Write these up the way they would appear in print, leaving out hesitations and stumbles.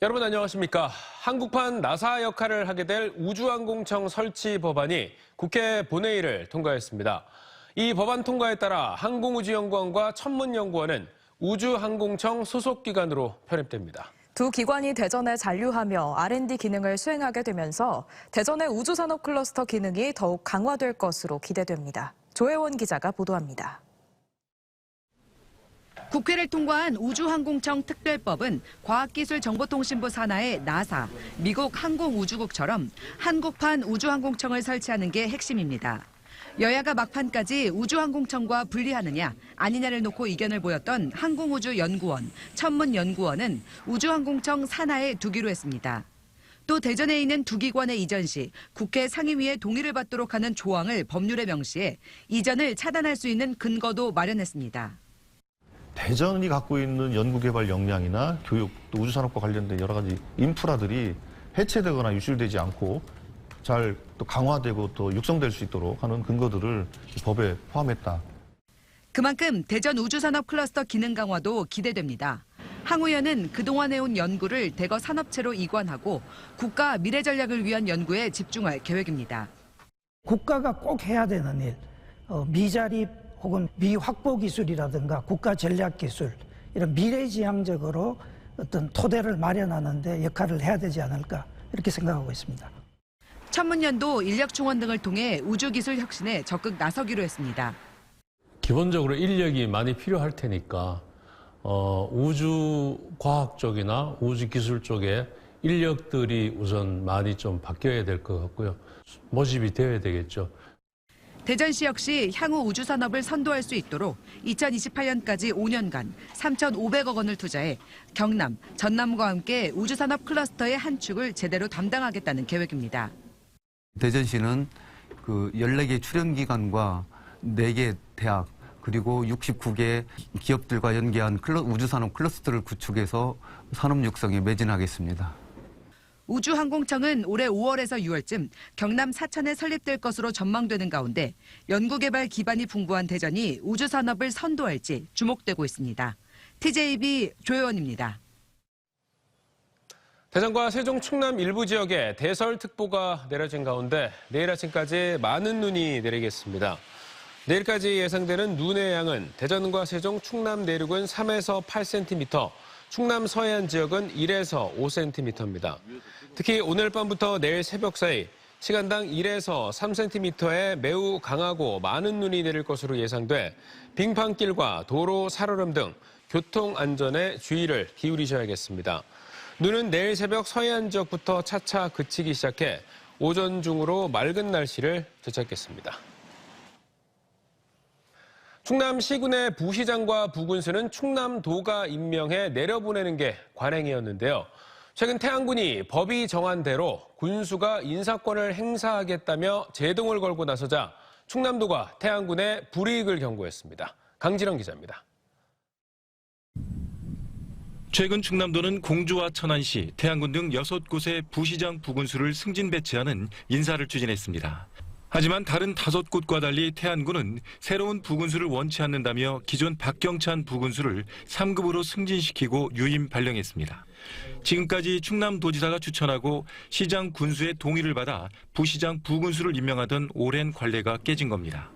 여러분 안녕하십니까. 한국판 나사 역할을 하게 될 우주항공청 설치 법안이 국회 본회의를 통과했습니다. 이 법안 통과에 따라 항공우주연구원과 천문연구원은 우주항공청 소속기관으로 편입됩니다. 두 기관이 대전에 잔류하며 R&D 기능을 수행하게 되면서 대전의 우주산업 클러스터 기능이 더욱 강화될 것으로 기대됩니다. 조혜원 기자가 보도합니다. 국회를 통과한 우주항공청 특별법은 과학기술정보통신부 산하의 나사, 미국 항공우주국처럼 한국판 우주항공청을 설치하는 게 핵심입니다. 여야가 막판까지 우주항공청과 분리하느냐 아니냐를 놓고 이견을 보였던 항공우주연구원, 천문연구원은 우주항공청 산하에 두기로 했습니다. 또 대전에 있는 두 기관의 이전 시 국회 상임위의 동의를 받도록 하는 조항을 법률에 명시해 이전을 차단할 수 있는 근거도 마련했습니다. 대전이 갖고 있는 연구개발 역량이나 교육, 또 우주산업과 관련된 여러 가지 인프라들이 해체되거나 유실되지 않고 잘 또 강화되고 또 육성될 수 있도록 하는 근거들을 법에 포함했다. 그만큼 대전 우주산업 클러스터 기능 강화도 기대됩니다. 항 의원은 그동안 해온 연구를 대거 산업체로 이관하고 국가 미래 전략을 위한 연구에 집중할 계획입니다. 국가가 꼭 해야 되는 일, 미자립 혹은 미확보 기술이라든가 국가 전략 기술, 이런 미래지향적으로 어떤 토대를 마련하는 데 역할을 해야 되지 않을까 이렇게 생각하고 있습니다. 천문연도 인력충원 등을 통해 우주기술 혁신에 적극 나서기로 했습니다. 기본적으로 인력이 많이 필요할 테니까 우주과학 쪽이나 우주기술 쪽에 인력들이 우선 많이 좀 바뀌어야 될 것 같고요. 모집이 되어야 되겠죠. 대전시 역시 향후 우주산업을 선도할 수 있도록 2028년까지 5년간 3,500억 원을 투자해 경남, 전남과 함께 우주산업 클러스터의 한 축을 제대로 담당하겠다는 계획입니다. 대전시는 14개 출연기관과 4개 대학 그리고 69개 기업들과 연계한 우주산업 클러스터를 구축해서 산업 육성에 매진하겠습니다. 우주항공청은 올해 5월에서 6월쯤 경남 사천에 설립될 것으로 전망되는 가운데 연구개발 기반이 풍부한 대전이 우주산업을 선도할지 주목되고 있습니다. TJB 조혜원입니다. 대전과 세종, 충남 일부 지역에 대설특보가 내려진 가운데 내일 아침까지 많은 눈이 내리겠습니다. 내일까지 예상되는 눈의 양은 대전과 세종, 충남 내륙은 3에서 8cm, 충남 서해안 지역은 1에서 5cm입니다. 특히 오늘 밤부터 내일 새벽 사이 시간당 1에서 3cm의 매우 강하고 많은 눈이 내릴 것으로 예상돼 빙판길과 도로 살얼음 등 교통 안전에 주의를 기울이셔야겠습니다. 눈은 내일 새벽 서해안 지역부터 차차 그치기 시작해 오전 중으로 맑은 날씨를 되찾겠습니다. 충남 시군의 부시장과 부군수는 충남도가 임명해 내려보내는 게 관행이었는데요. 최근 태안군이 법이 정한 대로 군수가 인사권을 행사하겠다며 제동을 걸고 나서자 충남도가 태안군의 불이익을 경고했습니다. 강진영 기자입니다. 최근 충남도는 공주와 천안시, 태안군 등 6곳의 부시장, 부군수를 승진 배치하는 인사를 추진했습니다. 하지만 다른 5곳과 달리 태안군은 새로운 부군수를 원치 않는다며 기존 박경찬 부군수를 3급으로 승진시키고 유임 발령했습니다. 지금까지 충남도지사가 추천하고 시장 군수의 동의를 받아 부시장, 부군수를 임명하던 오랜 관례가 깨진 겁니다.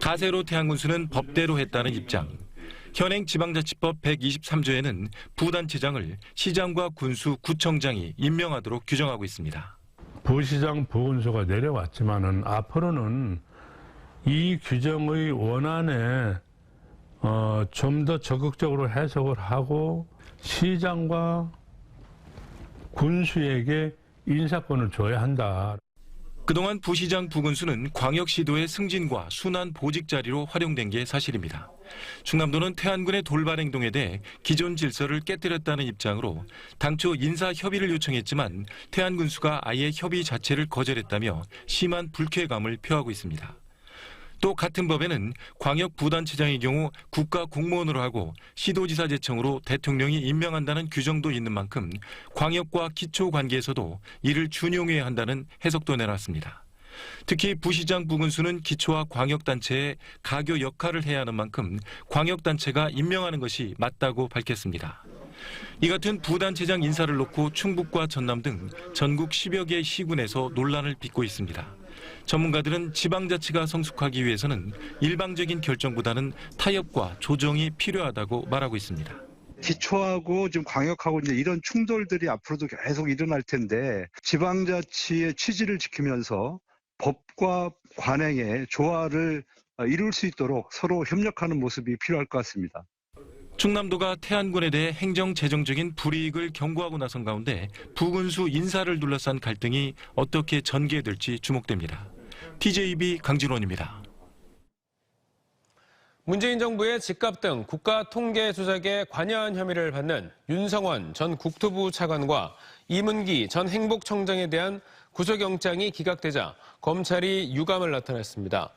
가세로 태안군수는 법대로 했다는 입장. 현행 지방자치법 123조에는 부단체장을 시장과 군수, 구청장이 임명하도록 규정하고 있습니다. 부시장, 부군수가 내려왔지만은 앞으로는 이 규정의 원안에 좀 더 적극적으로 해석을 하고 시장과 군수에게 인사권을 줘야 한다. 그동안 부시장, 부군수는 광역시도의 승진과 순환 보직 자리로 활용된 게 사실입니다. 충남도는 태안군의 돌발 행동에 대해 기존 질서를 깨뜨렸다는 입장으로 당초 인사 협의를 요청했지만 태안군수가 아예 협의 자체를 거절했다며 심한 불쾌감을 표하고 있습니다. 또 같은 법에는 광역 부단체장의 경우 국가 공무원으로 하고 시도지사 제청으로 대통령이 임명한다는 규정도 있는 만큼 광역과 기초 관계에서도 이를 준용해야 한다는 해석도 내놨습니다. 특히 부시장, 부군수는 기초와 광역단체의 가교 역할을 해야 하는 만큼 광역단체가 임명하는 것이 맞다고 밝혔습니다. 이 같은 부단체장 인사를 놓고 충북과 전남 등 전국 10여 개 시군에서 논란을 빚고 있습니다. 전문가들은 지방자치가 성숙하기 위해서는 일방적인 결정보다는 타협과 조정이 필요하다고 말하고 있습니다. 기초하고 좀 광역하고 이제 이런 충돌들이 앞으로도 계속 일어날 텐데 지방자치의 취지를 지키면서 법과 관행의 조화를 이룰 수 있도록 서로 협력하는 모습이 필요할 것 같습니다. 충남도가 태안군에 대해 행정 재정적인 불이익을 경고하고 나선 가운데 부군수 인사를 둘러싼 갈등이 어떻게 전개될지 주목됩니다. TJB 강진원입니다. 문재인 정부의 집값 등 국가 통계 조작에 관여한 혐의를 받는 윤성원 전 국토부 차관과 이문기 전 행복청장에 대한 구속영장이 기각되자 검찰이 유감을 나타냈습니다.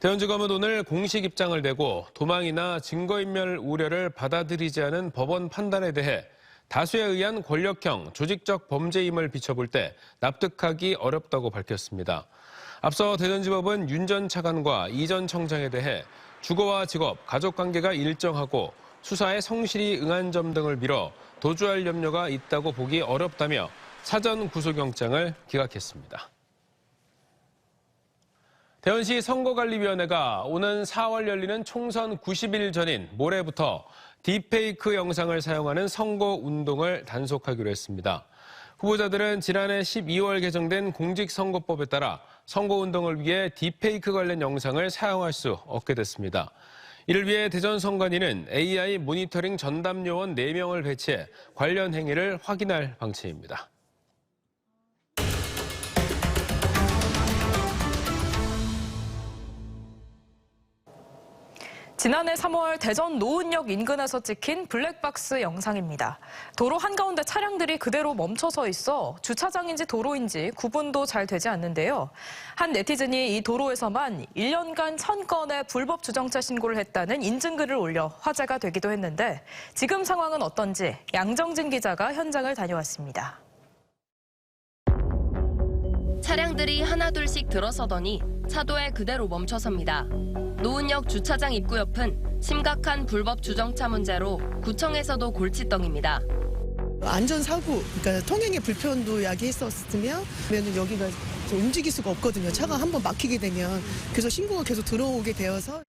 대원지검은 오늘 공식 입장을 내고 도망이나 증거인멸 우려를 받아들이지 않은 법원 판단에 대해 다수에 의한 권력형 조직적 범죄임을 비춰볼 때 납득하기 어렵다고 밝혔습니다. 앞서 대전지법은 윤 전 차관과 이 전 청장에 대해 주거와 직업, 가족관계가 일정하고 수사에 성실히 응한 점 등을 미뤄 도주할 염려가 있다고 보기 어렵다며 사전 구속영장을 기각했습니다. 대원시 선거관리위원회가 오는 4월 열리는 총선 90일 전인 모레부터 딥페이크 영상을 사용하는 선거운동을 단속하기로 했습니다. 후보자들은 지난해 12월 개정된 공직선거법에 따라 선거운동을 위해 딥페이크 관련 영상을 사용할 수 없게 됐습니다. 이를 위해 대전선관위는 AI 모니터링 전담요원 4명을 배치해 관련 행위를 확인할 방침입니다. 지난해 3월 대전 노은역 인근에서 찍힌 블랙박스 영상입니다. 도로 한가운데 차량들이 그대로 멈춰서 있어 주차장인지 도로인지 구분도 잘 되지 않는데요. 한 네티즌이 이 도로에서만 1년간 1000건의 불법 주정차 신고를 했다는 인증글을 올려 화제가 되기도 했는데 지금 상황은 어떤지 양정진 기자가 현장을 다녀왔습니다. 차량들이 하나둘씩 들어서더니 차도에 그대로 멈춰섭니다. 노은역 주차장 입구 옆은 심각한 불법 주정차 문제로 구청에서도 골칫덩입니다. 안전사고, 그러니까 통행의 불편도 야기했었으면 여기가 움직일 수가 없거든요. 차가 한번 막히게 되면. 그래서 신고가 계속 들어오게 되어서.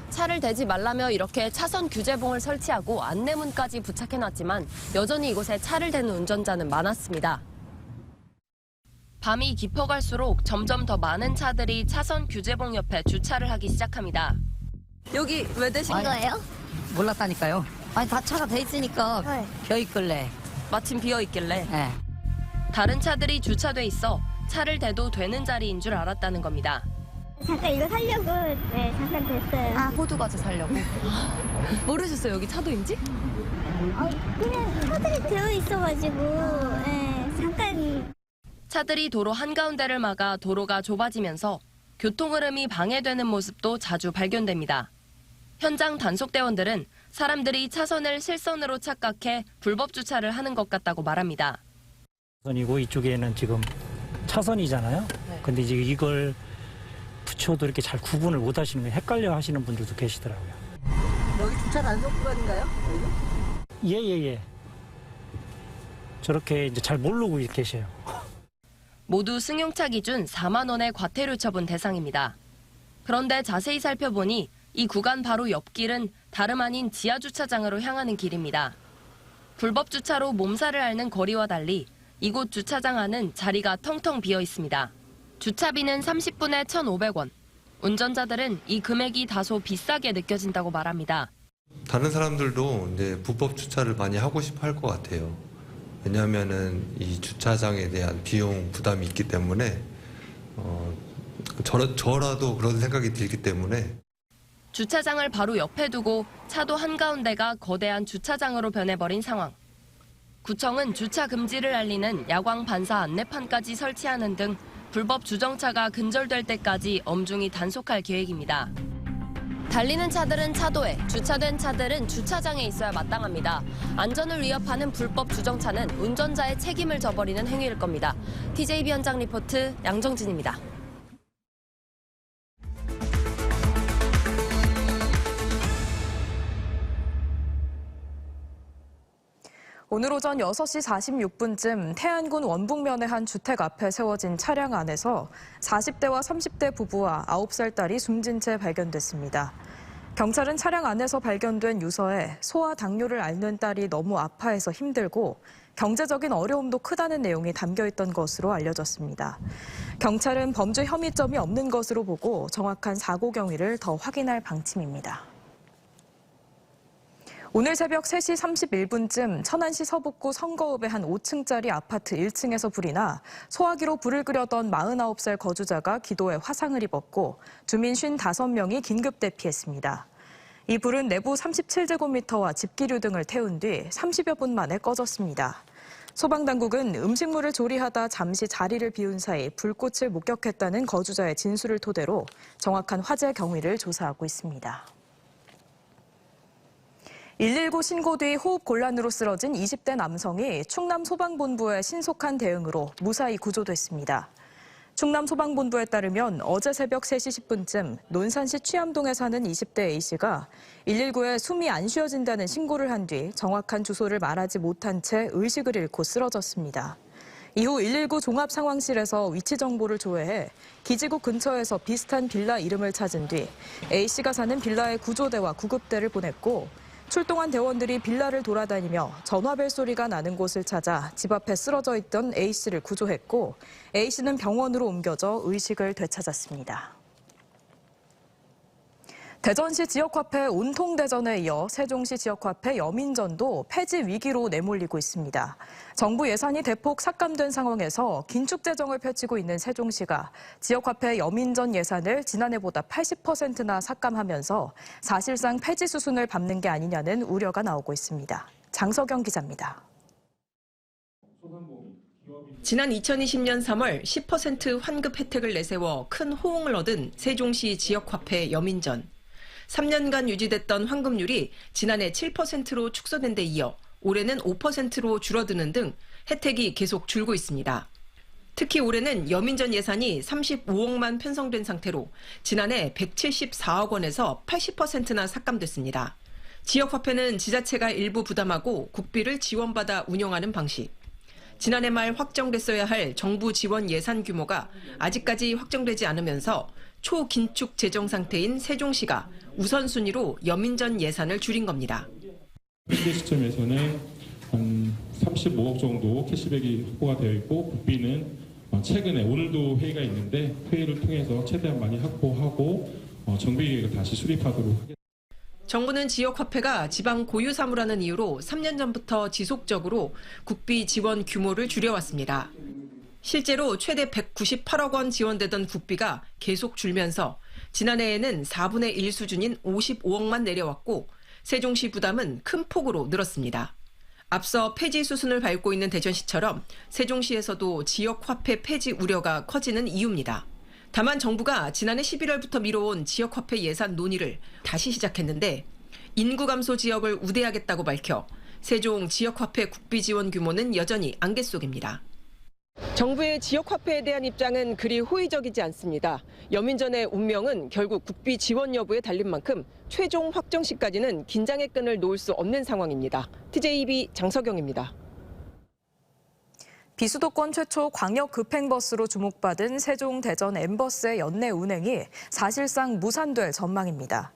차를 대지 말라며 이렇게 차선 규제봉을 설치하고 안내문까지 부착해놨지만 여전히 이곳에 차를 대는 운전자는 많았습니다. 밤이 깊어갈수록 점점 더 많은 차들이 차선 규제봉 옆에 주차를 하기 시작합니다. 여기 왜 대신 거예요? 몰랐다니까요. 아니 다 차가 돼 있으니까 비어있길래. 마침 비어있길래. 네. 다른 차들이 주차돼 있어 차를 대도 되는 자리인 줄 알았다는 겁니다. 잠깐 이거 살려고 잠깐 됐어요. 아, 호두과자 살려고? 모르셨어요, 여기 차도인지? 그냥 차들이 되어 있어가지고 잠깐. 차들이 도로 한가운데를 막아 도로가 좁아지면서 교통 흐름이 방해되는 모습도 자주 발견됩니다. 현장 단속대원들은 사람들이 차선을 실선으로 착각해 불법 주차를 하는 것 같다고 말합니다. 이고 이쪽에는 지금 차선이잖아요. 근데 이제 이걸 붙여도 이렇게 잘 구분을 못 하시는 거 헷갈려 하시는 분들도 계시더라고요. 여기 주차 단속 구간인가요? 예. 저렇게 이제 잘 모르고 계세요. 모두 승용차 기준 4만 원의 과태료 처분 대상입니다. 그런데 자세히 살펴보니 이 구간 바로 옆길은 다름 아닌 지하 주차장으로 향하는 길입니다. 불법 주차로 몸살을 앓는 거리와 달리 이곳 주차장 안은 자리가 텅텅 비어 있습니다. 주차비는 30분에 1,500원. 운전자들은 이 금액이 다소 비싸게 느껴진다고 말합니다. 다른 사람들도 이제 불법 주차를 많이 하고 싶어 할 것 같아요. 왜냐하면은 이 주차장에 대한 비용 부담이 있기 때문에 저라도 그런 생각이 들기 때문에. 주차장을 바로 옆에 두고 차도 한가운데가 거대한 주차장으로 변해버린 상황. 구청은 주차 금지를 알리는 야광 반사 안내판까지 설치하는 등 불법 주정차가 근절될 때까지 엄중히 단속할 계획입니다. 달리는 차들은 차도에, 주차된 차들은 주차장에 있어야 마땅합니다. 안전을 위협하는 불법 주정차는 운전자의 책임을 져버리는 행위일 겁니다. TJB 현장 리포트 양정진입니다. 오늘 오전 6시 46분쯤 태안군 원북면의 한 주택 앞에 세워진 차량 안에서 40대와 30대 부부와 9살 딸이 숨진 채 발견됐습니다. 경찰은 차량 안에서 발견된 유서에 소아 당뇨를 앓는 딸이 너무 아파해서 힘들고 경제적인 어려움도 크다는 내용이 담겨 있던 것으로 알려졌습니다. 경찰은 범죄 혐의점이 없는 것으로 보고 정확한 사고 경위를 더 확인할 방침입니다. 오늘 새벽 3시 31분쯤 천안시 서북구 성거읍의 한 5층짜리 아파트 1층에서 불이 나 소화기로 불을 끄려던 49살 거주자가 기도에 화상을 입었고 주민 55명이 긴급 대피했습니다. 이 불은 내부 37제곱미터와 집기류 등을 태운 뒤 30여 분 만에 꺼졌습니다. 소방당국은 음식물을 조리하다 잠시 자리를 비운 사이 불꽃을 목격했다는 거주자의 진술을 토대로 정확한 화재 경위를 조사하고 있습니다. 119 신고 뒤 호흡 곤란으로 쓰러진 20대 남성이 충남 소방본부의 신속한 대응으로 무사히 구조됐습니다. 충남 소방본부에 따르면 어제 새벽 3시 10분쯤 논산시 취암동에 사는 20대 A씨가 119에 숨이 안 쉬어진다는 신고를 한 뒤 정확한 주소를 말하지 못한 채 의식을 잃고 쓰러졌습니다. 이후 119 종합상황실에서 위치 정보를 조회해 기지국 근처에서 비슷한 빌라 이름을 찾은 뒤 A씨가 사는 빌라에 구조대와 구급대를 보냈고 출동한 대원들이 빌라를 돌아다니며 전화벨 소리가 나는 곳을 찾아 집 앞에 쓰러져 있던 A씨를 구조했고 A씨는 병원으로 옮겨져 의식을 되찾았습니다. 대전시 지역화폐 온통대전에 이어 세종시 지역화폐 여민전도 폐지 위기로 내몰리고 있습니다. 정부 예산이 대폭 삭감된 상황에서 긴축 재정을 펼치고 있는 세종시가 지역화폐 여민전 예산을 지난해보다 80%나 삭감하면서 사실상 폐지 수순을 밟는 게 아니냐는 우려가 나오고 있습니다. 장석영 기자입니다. 지난 2020년 3월 10% 환급 혜택을 내세워 큰 호응을 얻은 세종시 지역화폐 여민전. 3년간 유지됐던 환급률이 지난해 7%로 축소된 데 이어 올해는 5%로 줄어드는 등 혜택이 계속 줄고 있습니다. 특히 올해는 여민전 예산이 35억만 편성된 상태로 지난해 174억 원에서 80%나 삭감됐습니다. 지역화폐는 지자체가 일부 부담하고 국비를 지원받아 운영하는 방식. 지난해 말 확정됐어야 할 정부 지원 예산 규모가 아직까지 확정되지 않으면서 초긴축 재정 상태인 세종시가 우선순위로 여민전 예산을 줄인 겁니다. 현재 시점에서는 한 35억 정도 캐시백이 확보가 되어 있고 국비는 최근에 오늘도 회의가 있는데 회의를 통해서 최대한 많이 확보하고 정비 계획을 다시 수립하도록 하겠습니다. 정부는 지역화폐가 지방 고유 사무라는 이유로 3년 전부터 지속적으로 국비 지원 규모를 줄여왔습니다. 실제로 최대 198억 원 지원되던 국비가 계속 줄면서 지난해에는 4분의 1 수준인 55억만 내려왔고 세종시 부담은 큰 폭으로 늘었습니다. 앞서 폐지 수순을 밟고 있는 대전시처럼 세종시에서도 지역화폐 폐지 우려가 커지는 이유입니다. 다만 정부가 지난해 11월부터 미뤄온 지역화폐 예산 논의를 다시 시작했는데 인구 감소 지역을 우대하겠다고 밝혀 세종 지역화폐 국비 지원 규모는 여전히 안갯 속입니다. 정부의 지역화폐에 대한 입장은 그리 호의적이지 않습니다. 여민전의 운명은 결국 국비 지원 여부에 달린 만큼 최종 확정 시까지는 긴장의 끈을 놓을 수 없는 상황입니다. TJB 장석영입니다. 비수도권 최초 광역 급행버스로 주목받은 세종 대전 M버스의 연내 운행이 사실상 무산될 전망입니다.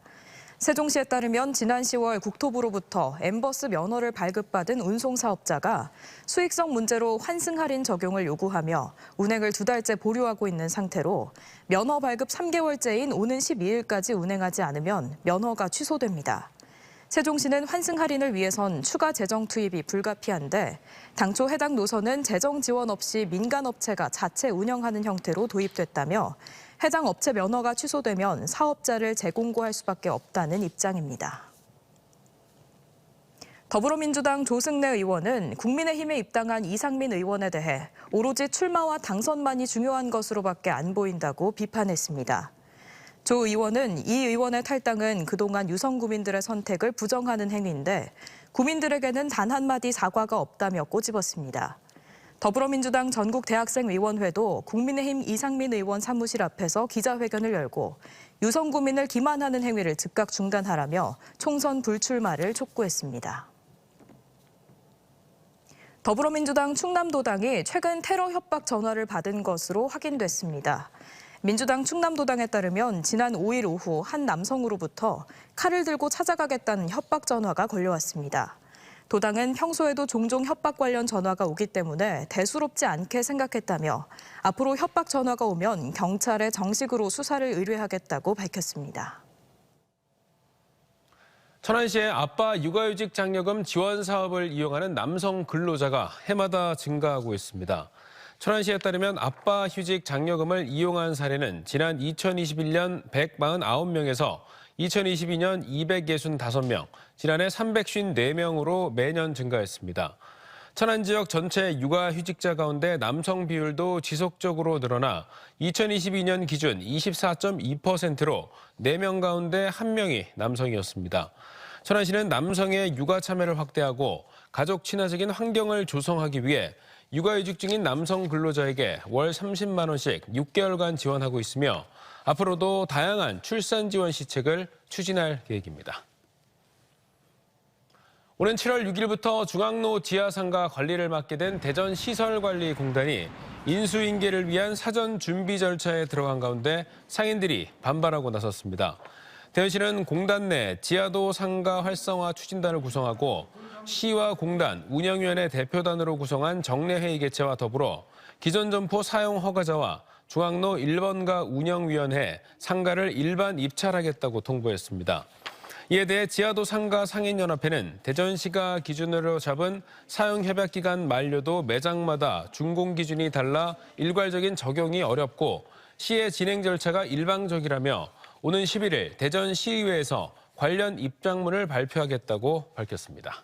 세종시에 따르면 지난 10월 국토부로부터 M버스 면허를 발급받은 운송사업자가 수익성 문제로 환승 할인 적용을 요구하며 운행을 2달째 보류하고 있는 상태로 면허 발급 3개월째인 오는 12일까지 운행하지 않으면 면허가 취소됩니다. 세종시는 환승 할인을 위해선 추가 재정 투입이 불가피한데 당초 해당 노선은 재정 지원 없이 민간업체가 자체 운영하는 형태로 도입됐다며 해당 업체 면허가 취소되면 사업자를 재공고할 수밖에 없다는 입장입니다. 더불어민주당 조승래 의원은 국민의힘에 입당한 이상민 의원에 대해 오로지 출마와 당선만이 중요한 것으로밖에 안 보인다고 비판했습니다. 조 의원은 이 의원의 탈당은 그동안 유성구민들의 선택을 부정하는 행위인데 구민들에게는 단 한마디 사과가 없다며 꼬집었습니다. 더불어민주당 전국대학생위원회도 국민의힘 이상민 의원 사무실 앞에서 기자회견을 열고 유성구민을 기만하는 행위를 즉각 중단하라며 총선 불출마를 촉구했습니다. 더불어민주당 충남도당이 최근 테러 협박 전화를 받은 것으로 확인됐습니다. 민주당 충남도당에 따르면 지난 5일 오후 한 남성으로부터 칼을 들고 찾아가겠다는 협박 전화가 걸려왔습니다. 도당은 평소에도 종종 협박 관련 전화가 오기 때문에 대수롭지 않게 생각했다며 앞으로 협박 전화가 오면 경찰에 정식으로 수사를 의뢰하겠다고 밝혔습니다. 천안시의 아빠 육아휴직 장려금 지원 사업을 이용하는 남성 근로자가 해마다 증가하고 있습니다. 천안시에 따르면 아빠 휴직 장려금을 이용한 사례는 지난 2021년 149명에서 2022년 265명, 지난해 354명으로 매년 증가했습니다. 천안 지역 전체 육아휴직자 가운데 남성 비율도 지속적으로 늘어나 2022년 기준 24.2%로 4명 가운데 1명이 남성이었습니다. 천안시는 남성의 육아 참여를 확대하고 가족 친화적인 환경을 조성하기 위해 육아휴직 중인 남성 근로자에게 월 30만 원씩 6개월간 지원하고 있으며 앞으로도 다양한 출산 지원 시책을 추진할 계획입니다. 오는 7월 6일부터 중앙로 지하상가 관리를 맡게 된 대전시설관리공단이 인수인계를 위한 사전 준비 절차에 들어간 가운데 상인들이 반발하고 나섰습니다. 대전시는 공단 내 지하도 상가 활성화 추진단을 구성하고 시와 공단, 운영위원회 대표단으로 구성한 정례회의 개최와 더불어 기존 점포 사용 허가자와 중앙로 1번가 운영위원회 상가를 일반 입찰하겠다고 통보했습니다. 이에 대해 지하도 상가 상인연합회는 대전시가 기준으로 잡은 사용협약기간 만료도 매장마다 준공 기준이 달라 일괄적인 적용이 어렵고 시의 진행 절차가 일방적이라며 오는 11일 대전시의회에서 관련 입장문을 발표하겠다고 밝혔습니다.